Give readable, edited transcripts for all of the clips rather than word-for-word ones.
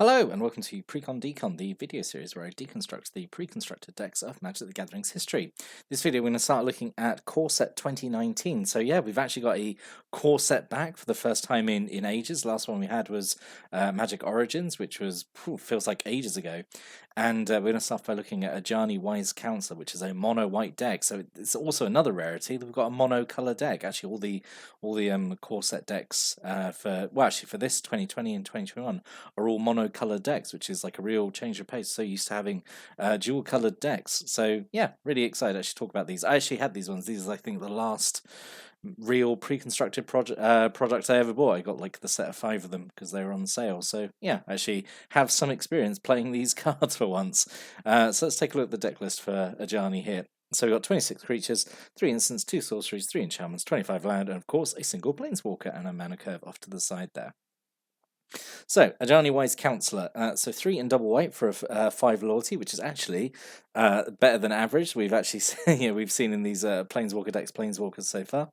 Hello and welcome to Precon Decon, the video series where I deconstruct the pre-constructed decks of Magic the Gathering's history. This video we're going to start looking at Core Set 2019. So yeah, we've actually got a core set back for the first time in ages. Last one we had was Magic Origins, which was feels like ages ago. And we're going to start by looking at Ajani Wise Counselor, which is a mono white deck. So it's also another rarity that we've got a mono color deck. Actually, all the core set decks for this 2020 and 2021 are all mono-colored decks, which is like a real change of pace. So used to having dual-colored decks. So yeah, really excited to actually talk about these. I actually had these ones. These are, I think, the last real pre-constructed product I ever bought. I got like the set of 5 of them because they were on sale. So yeah, I actually have some experience playing these cards for once. So let's take a look at the deck list for Ajani here. So we've got 26 creatures, 3 instants, 2 sorceries, 3 enchantments, 25 land, and of course a single planeswalker and a mana curve off to the side there. So, Ajani Wise Counselor. So 3 and double white for a 5 loyalty, which is actually better than average. We've actually seen, we've seen in these Planeswalker decks, Planeswalkers so far.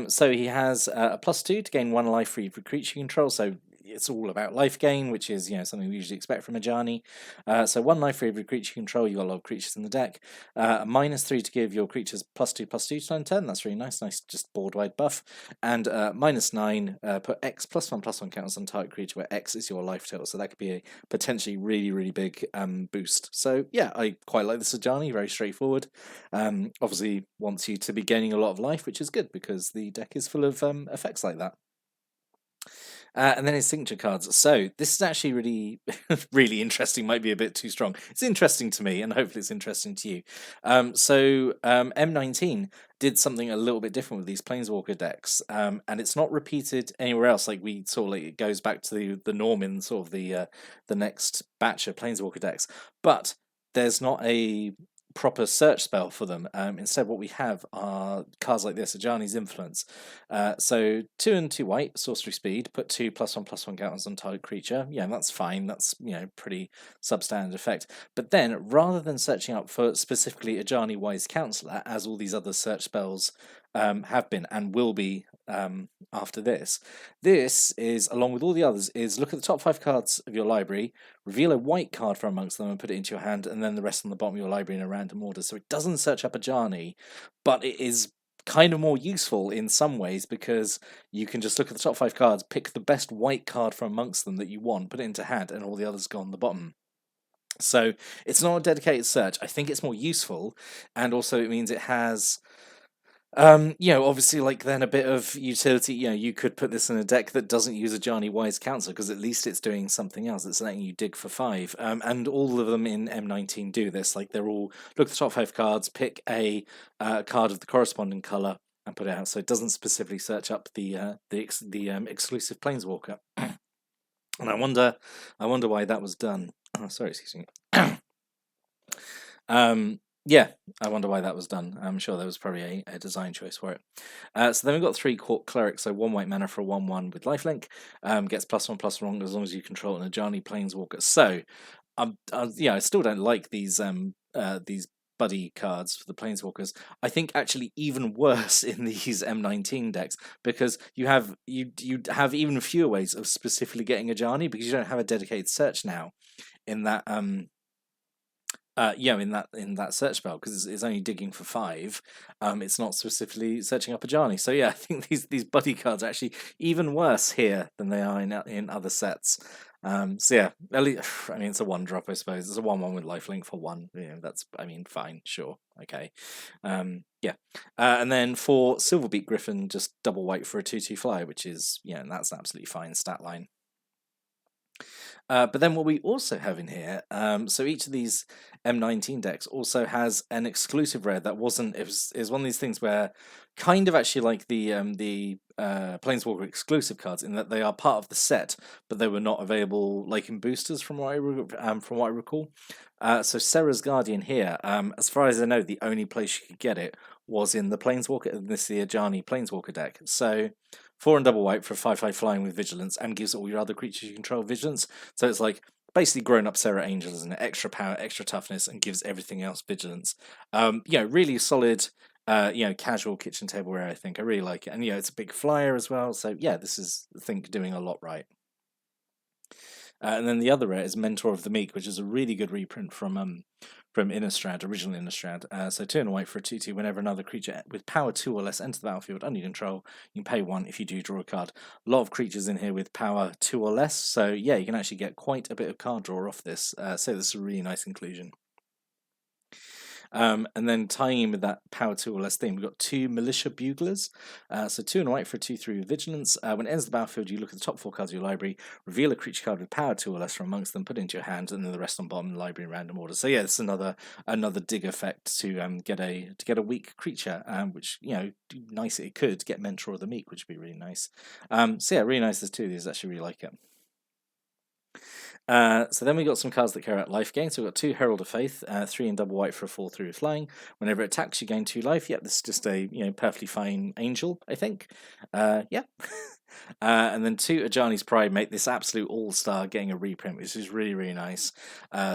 So he has a +2 to gain 1 life for every creature you control. So it's all about life gain, which is something we usually expect from Ajani. So 1 life for every creature you control. You've got a lot of creatures in the deck. -3 to give your creatures +2/+2 to turn. That's really nice. Nice, just board wide buff. And -9 put X +1/+1 counters on target creature, where X is your life total. So that could be a potentially really big boost. So yeah, I quite like this Ajani. Very straightforward. Obviously wants you to be gaining a lot of life, which is good because the deck is full of effects like that. And then his signature cards. So this is actually really, really interesting. Might be a bit too strong. It's interesting to me, and hopefully it's interesting to you. M19 did something a little bit different with these Planeswalker decks, and it's not repeated anywhere else. Like we saw, like it goes back to the norm in sort of the next batch of Planeswalker decks, but there's not a proper search spell for them. Instead, what we have are cards like this: Ajani's Influence. So 2 and 2 white, sorcery speed. Put 2 +1/+1 counters on target creature. Yeah, that's fine. That's pretty substandard effect. But then, rather than searching up for specifically Ajani Wise Counselor, as all these other search spells have been and will be after this, this is, along with all the others, is look at the top 5 cards of your library, reveal a white card from amongst them and put it into your hand, and then the rest on the bottom of your library in a random order. So it doesn't search up Ajani, but it is kind of more useful in some ways because you can just look at the top 5 cards, pick the best white card from amongst them that you want, put it into hand, and all the others go on the bottom. So it's not a dedicated search. I think it's more useful, and also it means it has obviously, like, then a bit of utility. You could put this in a deck that doesn't use Ajani Wise Counselor because at least it's doing something else. It's letting you dig for 5. And all of them in M19 do this. Like, they're all look at the top 5 cards, pick a card of the corresponding color, and put it out. So it doesn't specifically search up the exclusive Planeswalker. And I wonder why that was done. Oh, sorry, excuse me. Yeah, I wonder why that was done. I'm sure there was probably a design choice for it. So then we've got 3 clerics, so 1 white mana for a 1/1 with lifelink. Gets +1/+1 as long as you control an Ajani Planeswalker. So, I still don't like these buddy cards for the Planeswalkers. I think actually even worse in these M19 decks because you have even fewer ways of specifically getting Ajani because you don't have a dedicated search now in that in that search spell because it's only digging for 5. It's not specifically searching up Ajani. So yeah, I think these buddy cards are actually even worse here than they are in other sets. So yeah, at least, I mean, it's a 1-drop, I suppose. It's a 1/1 with lifelink for 1. That's, I mean, fine, sure, okay. Yeah, and then for Silverbeak Griffin, just double white for a 2/2 fly, which is and that's an absolutely fine stat line. But then what we also have in here, so each of these M19 decks also has an exclusive rare that wasn't. It was one of these things where, kind of actually like the Planeswalker exclusive cards, in that they are part of the set, but they were not available like in boosters from what I recall. So Serra's Guardian here, as far as I know, the only place you could get it was in the Planeswalker, in this the Ajani Planeswalker deck. So 4 and double white for a 5/5 flying with vigilance, and gives all your other creatures you control vigilance. So it's like basically grown up Serra Angel, isn't it? Extra power, extra toughness, and gives everything else vigilance. Really solid. Casual kitchen table rare. I think I really like it, and it's a big flyer as well. So yeah, this is, I think, doing a lot right. And then the other rare is Mentor of the Meek, which is a really good reprint from Innistrad, original Innistrad. So 2 and a white for a 2/2. Whenever another creature with power 2 or less enters the battlefield under your control, you can pay 1 if you do draw a card. A lot of creatures in here with power 2 or less, so yeah, you can actually get quite a bit of card draw off this. So this is a really nice inclusion. And then tying in with that power 2 or less theme, we've got 2 Militia Buglers. So 2 and a white for a 2/3 Vigilance. When it ends the battlefield, you look at the top 4 cards of your library, reveal a creature card with power 2 or less from amongst them, put it into your hand, and then the rest on bottom of the library in random order. So yeah, it's another dig effect to get a weak creature, which nice. It could get Mentor of the Meek, which would be really nice. So yeah, really nice. There's 2 of these. I actually really like it. So then we got some cards that care about life gain. So we've got 2 Herald of Faith, 3 in double white for a 4/3 flying. Whenever it attacks, you gain 2 life. Yep, this is just a perfectly fine angel, I think. Yeah. And then 2 Ajani's Pride make this absolute all-star, getting a reprint, which is really, really nice.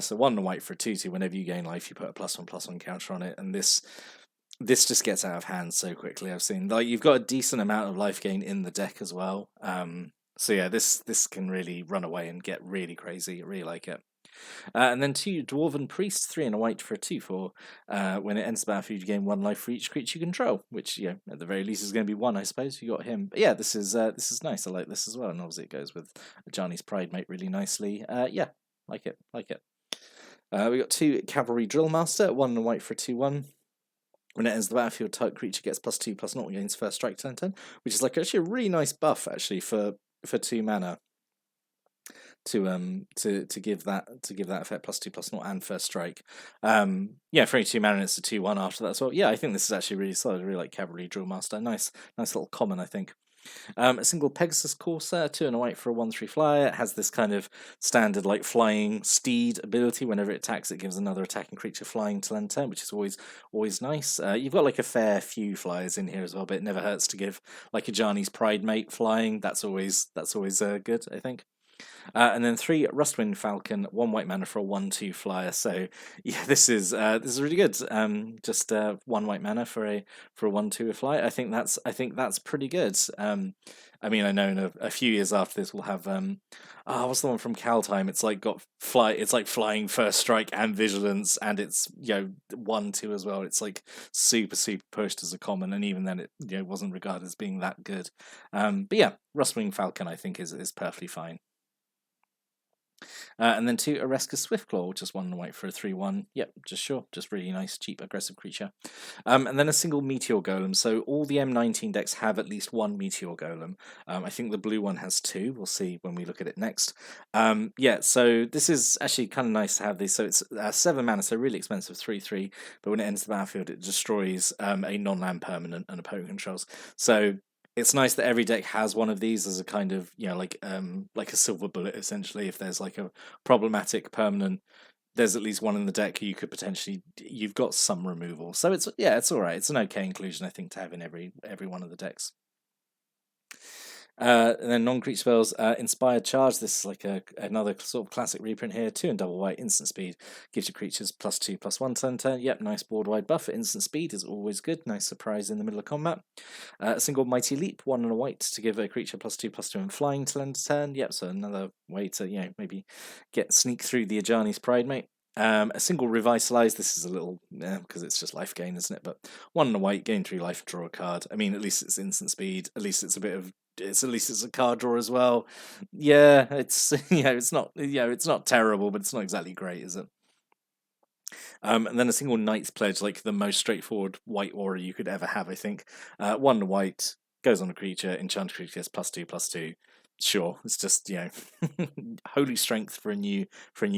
So 1 and a white for a 2/2. Whenever you gain life, you put a +1/+1 counter on it, and this just gets out of hand so quickly. I've seen you've got a decent amount of life gain in the deck as well. So yeah, this can really run away and get really crazy. I really like it. And then 2 Dwarven Priests, 3 and a white for a 2/4. When it ends the battlefield, you gain 1 life for each creature you control, which at the very least is going to be 1, I suppose. You got him, but yeah, this is nice. I like this as well, and obviously it goes with Ajani's Pride mate really nicely. Yeah, like it. We got 2 Cavalry Drillmaster, 1 and a white for a 2/1. When it ends the battlefield, type creature gets +2/+0 against first strike turn, which is actually a really nice buff actually for 2 mana to give that effect +2/+0 and first strike. Yeah, for only 2 mana, it's a 2/1 after that. So yeah, I think this is actually really solid. I really like Cavalry Drillmaster. Nice little common, I think. A single Pegasus Corsair, 2 and a white for a 1/3 flyer. It has this kind of standard flying steed ability. Whenever it attacks, it gives another attacking creature flying till end turn, which is always nice. You've got a fair few flyers in here as well, but it never hurts to give a Ajani's Pride mate flying. That's always good, I think. And then 3 Rustwind Falcon, 1 white mana for a 1/2 flyer. So yeah, this is really good. Just 1 white mana for a 1/2 flyer. I think that's pretty good. I mean, I know in a few years after this we'll have what's the one from Kaldheim? It's got it's flying first strike and vigilance, and it's 1/2 as well. It's super pushed as a common, and even then it wasn't regarded as being that good. But yeah, Rustwing Falcon I think is perfectly fine. And then 2 Oreska Swiftclaw, which is 1 and white for a 3/1. Yep, just really nice, cheap, aggressive creature. And then a single Meteor Golem. So all the M19 decks have at least 1 Meteor Golem. I think the blue one has 2. We'll see when we look at it next. Yeah, so this is actually kind of nice to have these. So it's 7 mana, so really expensive, 3/3. But when it enters the battlefield, it destroys a non-land permanent and opponent controls. So it's nice that every deck has one of these as a kind of like a silver bullet essentially. If there's a problematic permanent, there's at least one in the deck you could potentially you've got some removal. So it's all right. It's an okay inclusion I think to have in every one of the decks. And then non-creature spells, Inspired Charge. This is another sort of classic reprint here. 2 and double white, instant speed. Gives your creatures +2/+1 turn. Yep, nice board-wide buff. Instant speed is always good. Nice surprise in the middle of combat. A single Mighty Leap, 1 and a white, to give a creature +2/+2 and flying till end of turn. Yep, so another way to maybe sneak through the Ajani's Pride mate. A single Revitalize. This is a little because it's just life gain, isn't it? But 1 and a white, gain 3 life, draw a card. I mean, at least it's instant speed. At least it's a bit of at least it's a card draw as well. Yeah, it's it's not terrible, but it's not exactly great, is it? And then a single Knight's Pledge, the most straightforward white aura you could ever have, I think. 1 white, goes on a creature, enchanted creature gets +2/+2. Sure, it's just holy strength for a new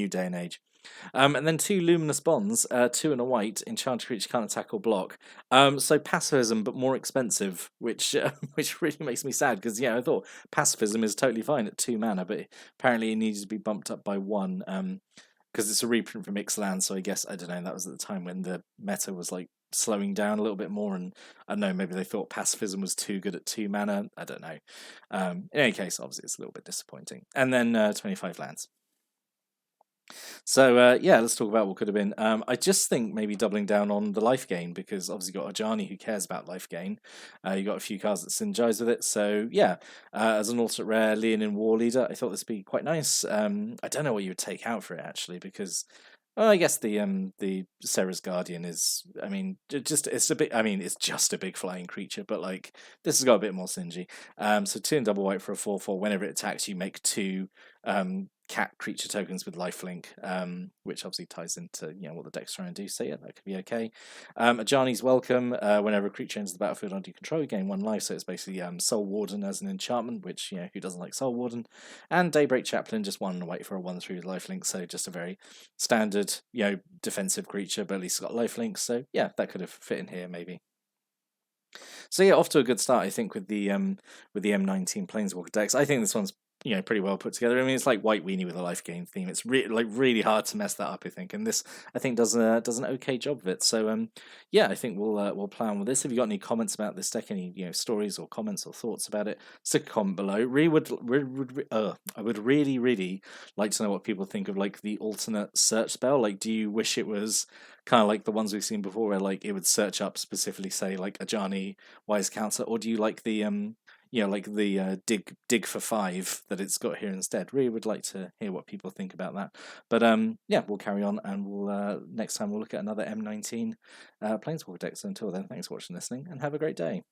day and age. And then 2 Luminous Bonds, 2 and a white, enchanted creature can't attack or block. So pacifism, but more expensive, which really makes me sad because I thought pacifism is totally fine at 2 mana, but apparently it needs to be bumped up by 1 because it's a reprint from Ixalan. So I guess I don't know. That was at the time when the meta was slowing down a little bit more, and I don't know, maybe they thought pacifism was too good at 2 mana. I don't know. In any case, obviously it's a little bit disappointing. And then 25 lands. So yeah, let's talk about what could have been. I just think maybe doubling down on the life gain because obviously you got Ajani who cares about life gain. You got a few cards that synergize with it. So yeah, as an alternate rare Leonin War Leader, I thought this would be quite nice. I don't know what you would take out for it actually because. Well, I guess the Sarah's Guardian is. I mean, just it's a bit. I mean, it's just a big flying creature, but like this has got a bit more synergy. So 2 and double white for a 4/4. Whenever it attacks, you make 2 cat creature tokens with lifelink, which obviously ties into what the deck's trying to do. So yeah, that could be okay. Ajani's welcome. Whenever a creature enters the battlefield under your control, you gain 1 life. So it's basically Soul Warden as an enchantment, which who doesn't like Soul Warden? And Daybreak Chaplain, just 1 white for a 1/3 lifelink. So just a very standard defensive creature, but at least it's got lifelink. So yeah, that could have fit in here maybe. So yeah, off to a good start, I think, with the M19 Planeswalker decks. I think this one's pretty well put together. I mean, it's like White Weenie with a life gain theme. It's really hard to mess that up, I think, and this I think does an okay job of it. So yeah, I think we'll plan with this. Have you got any comments about this deck? Any stories or comments or thoughts about it? Stick a comment below. I would really like to know what people think of like the alternate search spell. Like, do you wish it was kind of like the ones we've seen before, where like it would search up specifically, say like Ajani Wise Counter, or do you like the dig for 5 that it's got here instead? Really would like to hear what people think about that. But yeah, we'll carry on, and we'll next time we'll look at another M19 Planeswalker deck. So until then, thanks for watching, listening, and have a great day.